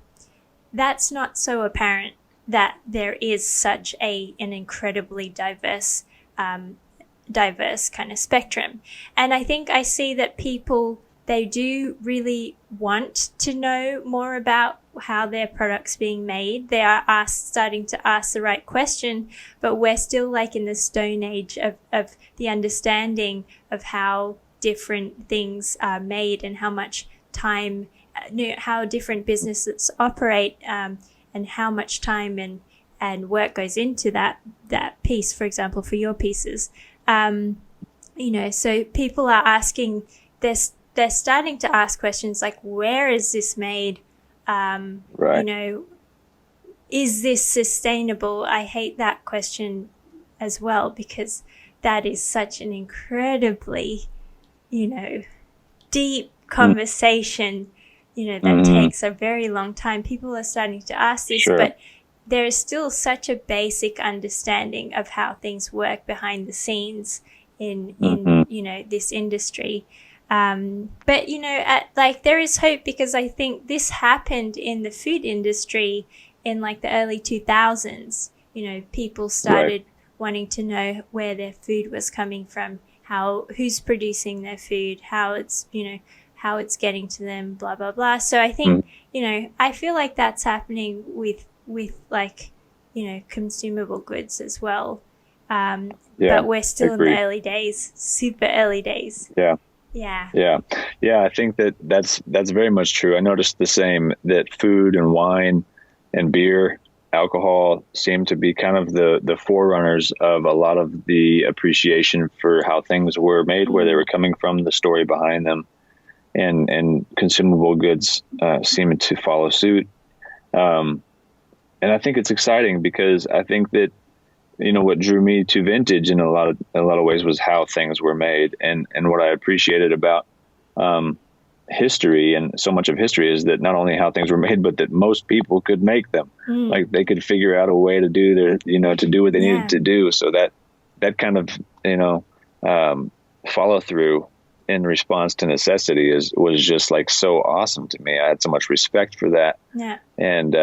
that's not so apparent that there is such an incredibly diverse kind of spectrum. And I think I see that people, they do really want to know more about how their product's being made. They are starting to ask the right question, but we're still in the stone age of the understanding of how different things are made and how much time, how different businesses operate, and how much time and work goes into that piece, for example, for your pieces. So people are asking, they're starting to ask questions like, where is this made? Right. Is this sustainable? I hate that question as well, because that is such an incredibly, deep conversation, that takes a very long time. People are starting to ask this, but there is still such a basic understanding of how things work behind the scenes in this industry. But there is hope, because I think this happened in the food industry in the early 2000s. People started wanting to know where their food was coming from, who's producing their food, how it's, how it's getting to them, blah, blah, blah. So I think, I feel like that's happening with like, consumable goods as well. But we're still in the early days, super early days. Yeah. I think that's very much true. I noticed the same, that food and wine and beer, alcohol seem to be kind of the forerunners of a lot of the appreciation for how things were made, where they were coming from, the story behind them, and consumable goods seem to follow suit. And I think it's exciting, because I think that, what drew me to vintage in a lot of ways was how things were made, and what I appreciated about history, and so much of history, is that not only how things were made, but that most people could make them. Like, they could figure out a way to do to do what they needed to do. So that kind of follow through in response to necessity was just like so awesome to me. I had so much respect for that. Yeah. And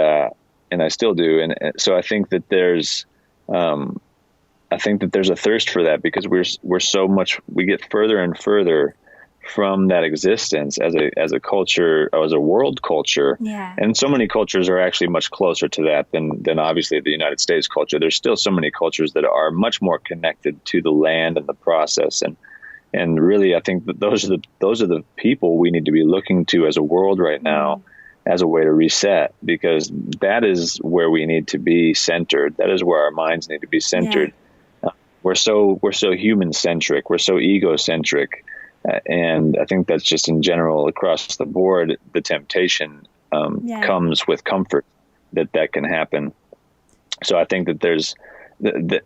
I still do. And so I think that there's a thirst for that, because we get further and further from that existence as a culture, as a world culture. Yeah. And so many cultures are actually much closer to that than obviously the United States culture. There's still so many cultures that are much more connected to the land and the process. And really, I think that those are the people we need to be looking to as a world right now, as a way to reset, because that is where we need to be centered. That is where our minds need to be centered. Yeah. We're so human centric. We're so egocentric. And I think that's just in general across the board, the temptation comes with comfort that can happen. So I think that there's that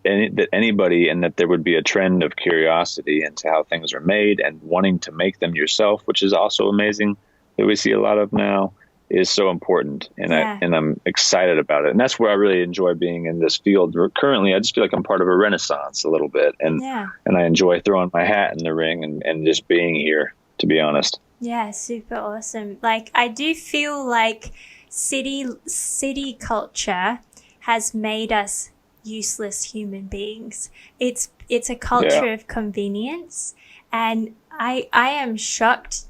anybody, and that there would be a trend of curiosity into how things are made and wanting to make them yourself, which is also amazing, that we see a lot of now, is so important. And I'm excited about it. And that's where I really enjoy being in this field. Currently, I just feel like I'm part of a renaissance a little bit. And I enjoy throwing my hat in the ring and just being here, to be honest. Yeah, super awesome. Like, I do feel like city culture has made us useless human beings. It's a culture of convenience. And I am shocked.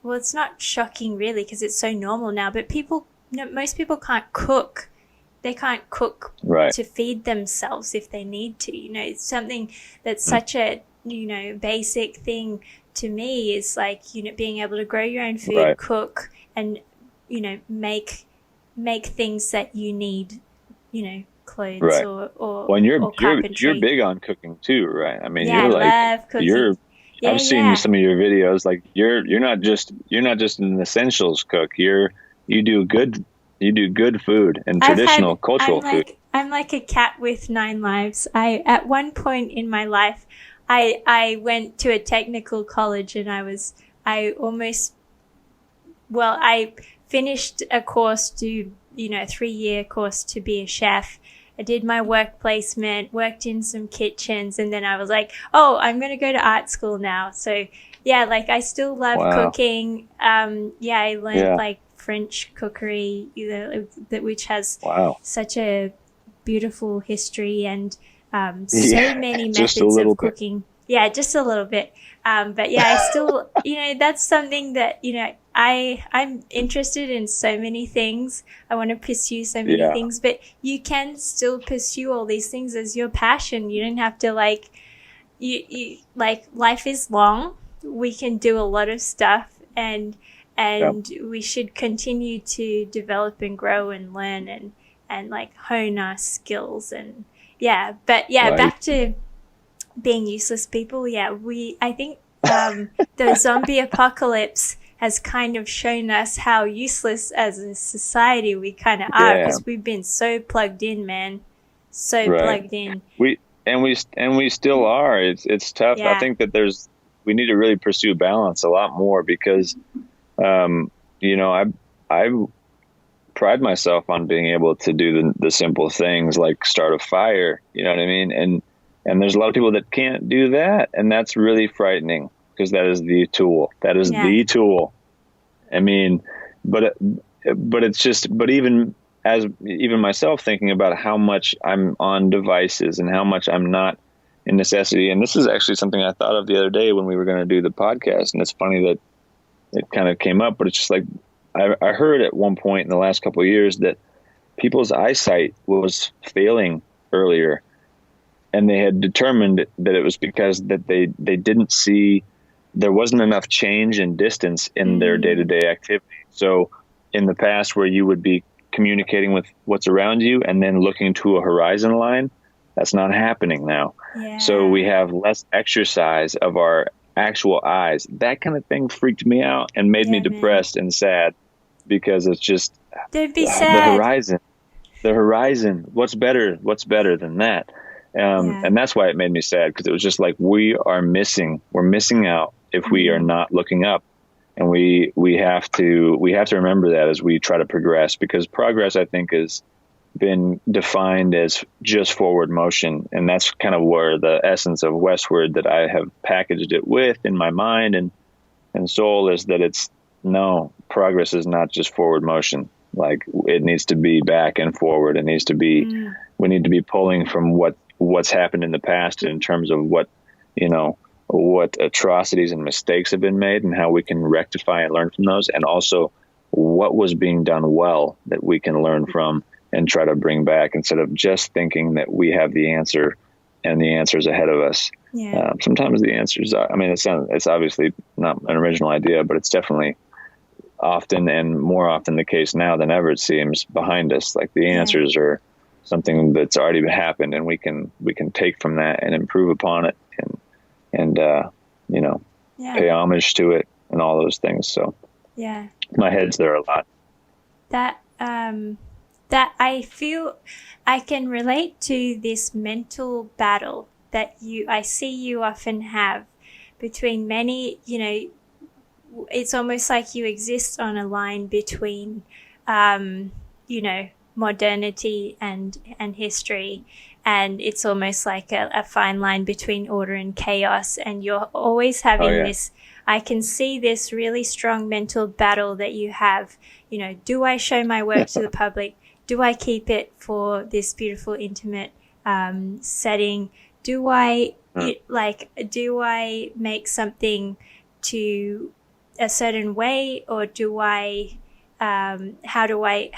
Well, it's not shocking really, because it's so normal now, but most people can't cook. They can't cook to feed themselves if they need to. It's something that's such a, basic thing to me, is like, being able to grow your own food, cook, and, make things that you need, clothes or well, and carpentry. you're big on cooking too, right? I mean, I love cooking. I've seen some of your videos. Like, you're not just an essentials cook. You do good food and traditional cultural food. I'm like a cat with 9 lives. At one point in my life, I went to a technical college, and I finished a course to, a 3-year course to be a chef. I did my work placement, worked in some kitchens, and then I was like, oh, I'm going to go to art school now. So like, I still love cooking. I learned like French cookery, which has such a beautiful history and so many methods of cooking. Yeah, just a little bit. But I still, that's something that, I'm interested in so many things. I want to pursue so many things, but you can still pursue all these things as your passion. You don't have to life is long. We can do a lot of stuff, and we should continue to develop and grow and learn and like hone our skills back to being useless people. I think the zombie apocalypse has kind of shown us how useless as a society we kind of are, because we've been so plugged in, man. Plugged in. We still are. It's tough. I think that we need to really pursue balance a lot more, because I pride myself on being able to do the simple things like start a fire, you know what I mean? And there's a lot of people that can't do that, and that's really frightening, because that is the tool. That is the tool. I mean, but it's just, but even myself, thinking about how much I'm on devices and how much I'm not necessity. And this is actually something I thought of the other day when we were going to do the podcast. And it's funny that it kind of came up, but it's just like, I heard at one point in the last couple of years that people's eyesight was failing earlier, and they had determined that it was because that they didn't see, there wasn't enough change in distance in their day-to-day activity. So in the past, where you would be communicating with what's around you and then looking to a horizon line, that's not happening now. Yeah. So we have less exercise of our actual eyes. That kind of thing freaked me out and made me depressed and sad, because it's just don't be sad. The horizon. What's better than that? And that's why it made me sad, because it was just like, we're missing out if we are not looking up. And we have to remember that as we try to progress, because progress, I think, has been defined as just forward motion. And that's kind of where the essence of Westward that I have packaged it with in my mind and soul is that progress is not just forward motion. Like, it needs to be back and forward. It needs to be, we need to be pulling from what's happened in the past in terms of what atrocities and mistakes have been made and how we can rectify and learn from those. And also what was being done well that we can learn from and try to bring back, instead of just thinking that we have the answer and the answer's ahead of us. Yeah. Sometimes the answers are, it's obviously not an original idea, but it's definitely often and more often the case now than ever, it seems, behind us. Like, the answers are something that's already happened, and we can take from that and improve upon it and pay homage to it and all those things. So my head's there a lot. That I feel I can relate to this mental battle that I see you often have between many, it's almost like you exist on a line between, modernity and history. And it's almost like a fine line between order and chaos. And you're always having this, I can see this really strong mental battle that you have. Do I show my work to the public? Do I keep it for this beautiful, intimate setting? Do I make something to a certain way, or do I? How do I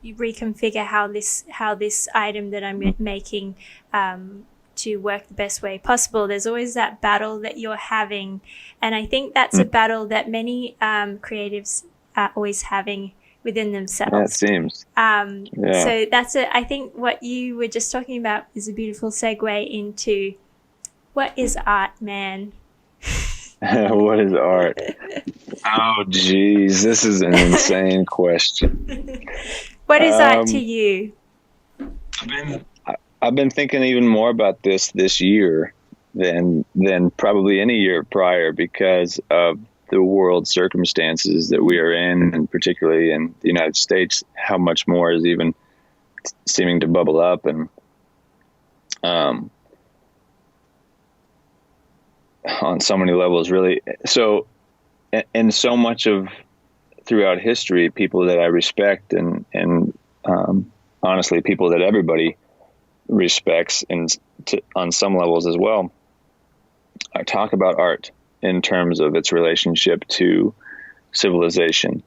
reconfigure how this item that I'm making to work the best way possible? There's always that battle that you're having, and I think that's a battle that many creatives are always having within themselves. Yeah, it seems. So that's I think what you were just talking about is a beautiful segue into what is art, man. What is art? Oh, geez, this is an insane question. What is art to you? I've been thinking even more about this year than probably any year prior, because of the world circumstances that we are in, and particularly in the United States, how much more is even seeming to bubble up. And on so many levels, really. So, and so much of throughout history, people that I respect and honestly, people that everybody respects on some levels as well, I talk about art in terms of its relationship to civilization.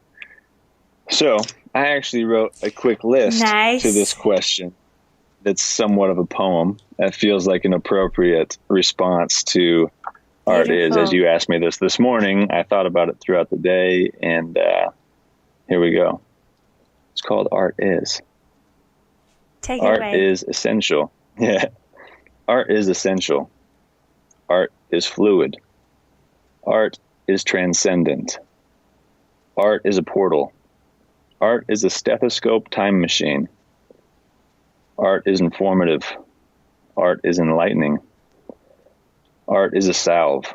So I actually wrote a quick list to this question that's somewhat of a poem that feels like an appropriate response to art is. As you asked me this morning, I thought about it throughout the day, and here we go. It's called Art Is. Take it away. Art is essential. Yeah. Art is essential. Art is fluid. Art is transcendent. Art is a portal. Art is a stethoscope time machine. Art is informative. Art is enlightening. Art is a salve.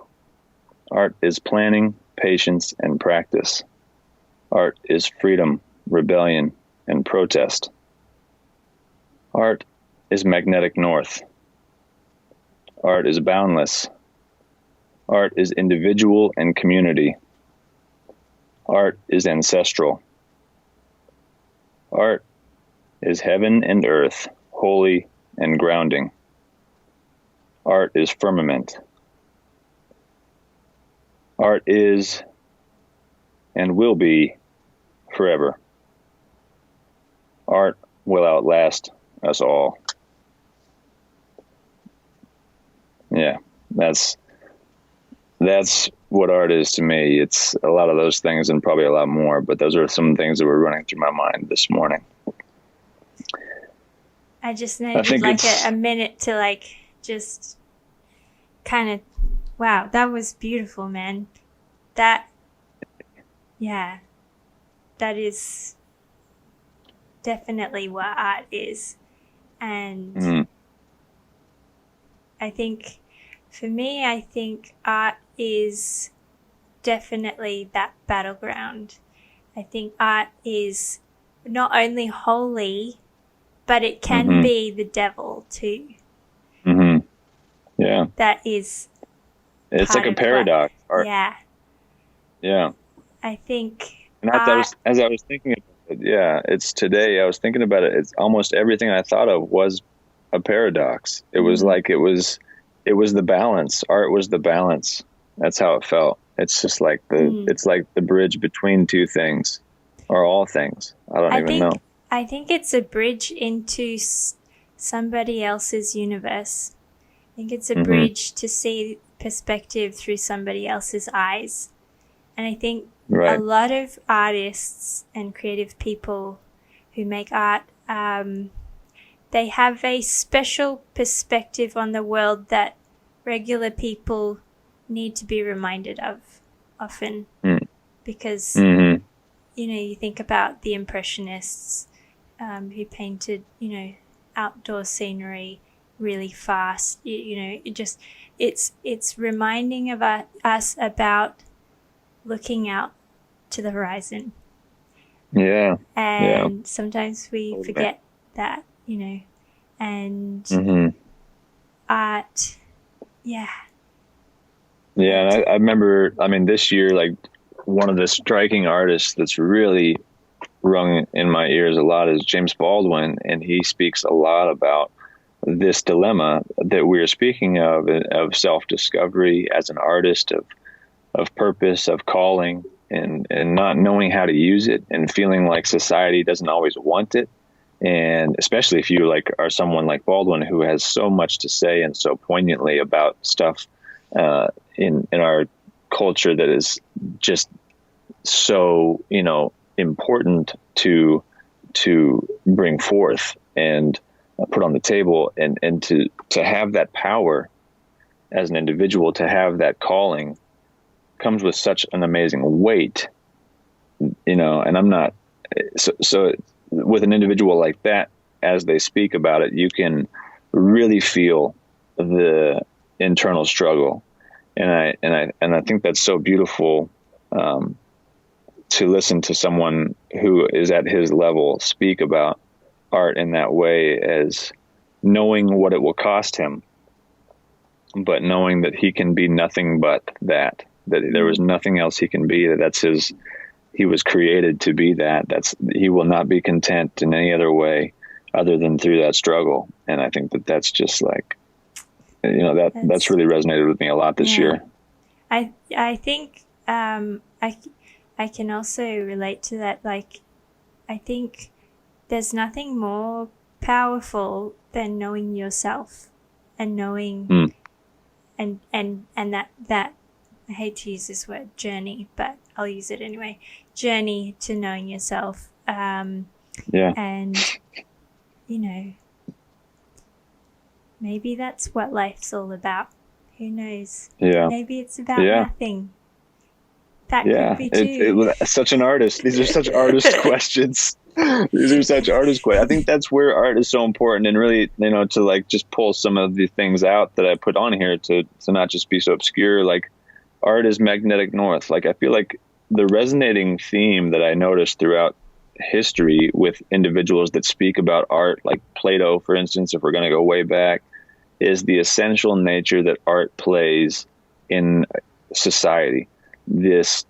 Art is planning, patience, and practice. Art is freedom, rebellion, and protest. Art is magnetic north. Art is boundless. Art is individual and community. Art is ancestral. Art is heaven and earth, holy and grounding. Art is firmament. Art is and will be forever. Art will outlast us all. Yeah, that's what art is to me. It's a lot of those things and probably a lot more, but those are some things that were running through my mind this morning. I just needed like a minute to like just kind of, wow, that was beautiful, man. That is definitely what art is. And I think for me, I think art is definitely that battleground. I think art is not only holy, but it can be the devil too. Yeah. That is. It's like a paradox. Art. Yeah. Yeah. I think. And as I was thinking about it, it's today, I was thinking about it. It's almost everything I thought of was a paradox. It was like, it was the balance. Art was the balance. That's how it felt. It's just like it's like the bridge between two things or all things. I don't even know. I think it's a bridge into somebody else's universe. I think it's a bridge to see perspective through somebody else's eyes. And I think a lot of artists and creative people who make art, they have a special perspective on the world that regular people need to be reminded of often. Because, you think about the Impressionists who painted, outdoor scenery really fast. It's reminding of us about looking out to the horizon. Yeah. And sometimes we forget that, and art. Yeah. Yeah. And I remember, this year, like one of the striking artists that's really rung in my ears a lot is James Baldwin. And he speaks a lot about this dilemma that we're speaking of self-discovery as an artist, of purpose, of calling, and not knowing how to use it and feeling like society doesn't always want it. And especially if you are someone like Baldwin, who has so much to say and so poignantly about stuff in our culture that is just so, important to bring forth and put on the table, and to have that power as an individual, to have that calling, comes with such an amazing weight, and I'm not, so with an individual like that, as they speak about it, you can really feel the internal struggle. And I think that's so beautiful, to listen to someone who is at his level speak about art in that way, as knowing what it will cost him, but knowing that he can be nothing but that there was nothing else he can be, he was created to be that. He will not be content in any other way other than through that struggle. And I think that's just that's really resonated with me a lot this year. I think I can also relate to that. I think there's nothing more powerful than knowing yourself and knowing and that I hate to use this word journey, but I'll use it anyway. Journey to knowing yourself. And maybe that's what life's all about. Who knows? Yeah. Maybe it's about nothing. That could be too. Such an artist. These are such artist questions. These are such artist questions. I think that's where art is so important, and really, to just pull some of the things out that I put on here to not just be so obscure. Art is magnetic north. I feel like the resonating theme that I noticed throughout history with individuals that speak about art, like Plato, for instance, if we're going to go way back, is the essential nature that art plays in society. This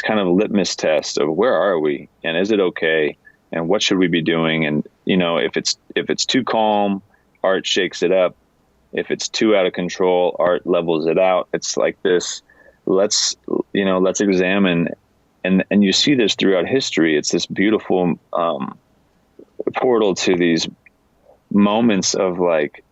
kind of litmus test of where are we, and is it okay, and what should we be doing? And if it's too calm, art shakes it up. If it's too out of control, art levels it out. It's like this, let's examine. And you see this throughout history. It's this beautiful portal to these moments of like,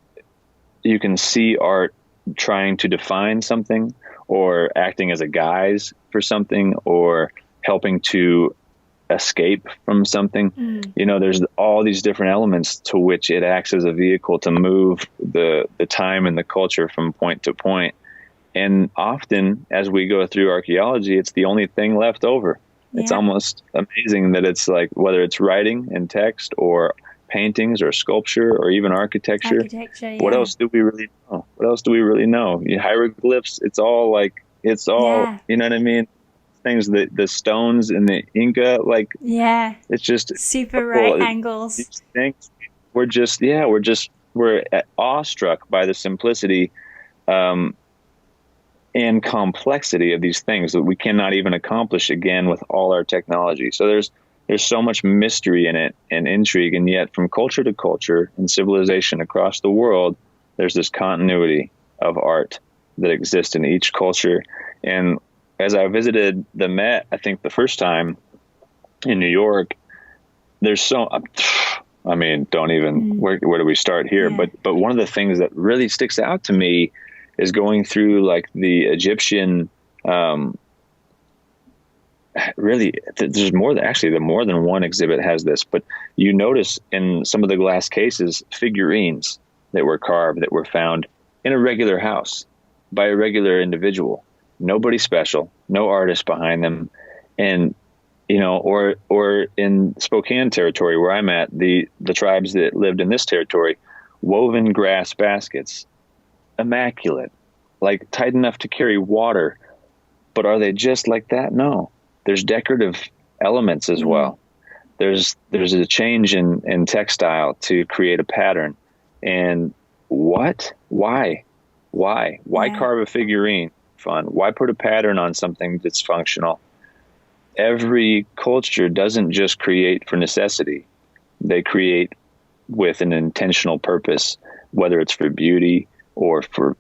you can see art trying to define something or acting as a guise for something or helping to escape from something. There's all these different elements to which it acts as a vehicle to move the time and the culture from point to point. And often as we go through archaeology, it's the only thing left over. It's almost amazing that it's like, whether it's writing and text or paintings or sculpture or even architecture. What else do we really know? Hieroglyphs, it's all, you know what I mean? Things, the stones in the Inca, it's just super right angles. These things, we're awestruck by the simplicity and complexity of these things that we cannot even accomplish again with all our technology. So there's so much mystery in it and intrigue, and yet from culture to culture and civilization across the world, there's this continuity of art that exists in each culture. And as I visited the Met, I think the first time in New York, there's don't even, where do we start here? But one of the things that really sticks out to me is going through like the Egyptian, really, there's more than one exhibit has this, but you notice in some of the glass cases, figurines that were carved, that were found in a regular house by a regular individual, nobody special, no artist behind them. And, or in Spokane territory where I'm at, the tribes that lived in this territory, woven grass baskets, immaculate, like tight enough to carry water. But are they just like that? No, there's decorative elements as well. There's a change in textile to create a pattern. And why carve a figurine? Fun. Why put a pattern on something that's functional? Every culture doesn't just create for necessity. They create with an intentional purpose, whether it's for beauty or for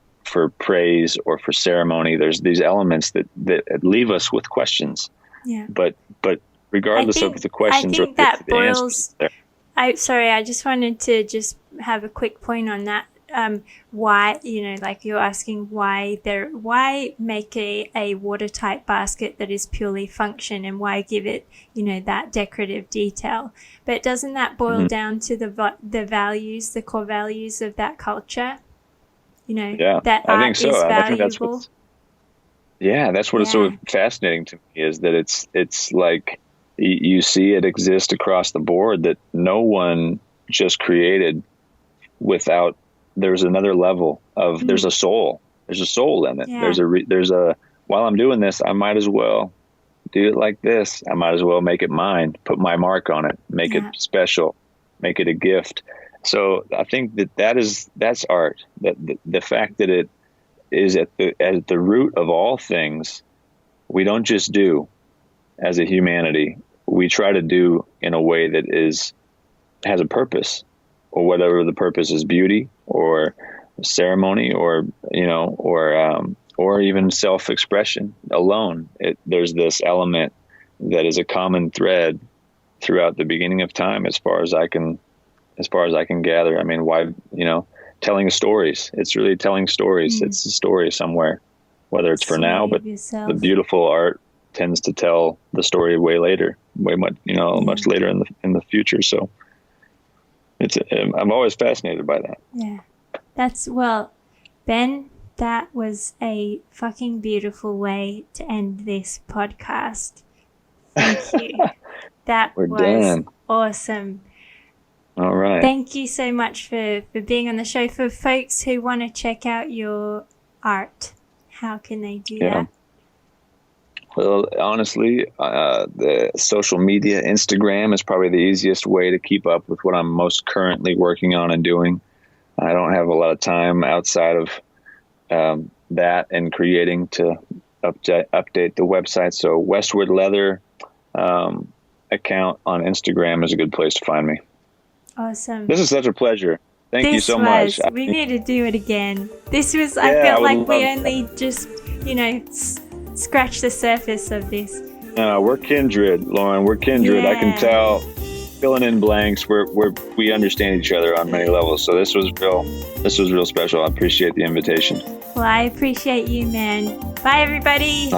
praise or for ceremony. There's these elements that leave us with questions. Yeah. But regardless of the questions, I think that boils. I just wanted to just have a quick point on that. Why, like you're asking why make a watertight basket that is purely function, and why give it, that decorative detail? But doesn't that boil down to the values, the core values of that culture? That art is valuable. That's what is so fascinating to me, is that it's like you see it exist across the board, that no one just created without. There's another level of there's a soul in it. There's a while I'm doing this, I might as well do it like this. I might as well make it mine, put my mark on it, make it special, make it a gift. So I think that's art. That the fact that it is at the root of all things. We don't just do as a humanity. We try to do in a way that has a purpose, or whatever the purpose is, beauty or ceremony or even self-expression alone. There's this element that is a common thread throughout the beginning of time, as far as I can gather. I mean, why, telling stories. It's really telling stories. It's a story somewhere, whether it's for now, but the beautiful art tends to tell the story way later, much later in the future. So I'm always fascinated by that. Yeah. Ben, that was a fucking beautiful way to end this podcast. Thank you. We're was done. Awesome. All right. Thank you so much for being on the show. For folks who want to check out your art, how can they do that? Well, honestly, the social media, Instagram is probably the easiest way to keep up with what I'm most currently working on and doing. I don't have a lot of time outside of that and creating to update the website. So Westwood Leather account on Instagram is a good place to find me. Awesome. This is such a pleasure. Thank you so much. We need to do it again. This was, I felt like we only just, scratched the surface of this. We're kindred, Lauren. We're kindred. I can tell, filling in blanks, we understand each other on many levels. So this was real special. I appreciate the invitation. Well, I appreciate you, man. Bye, everybody.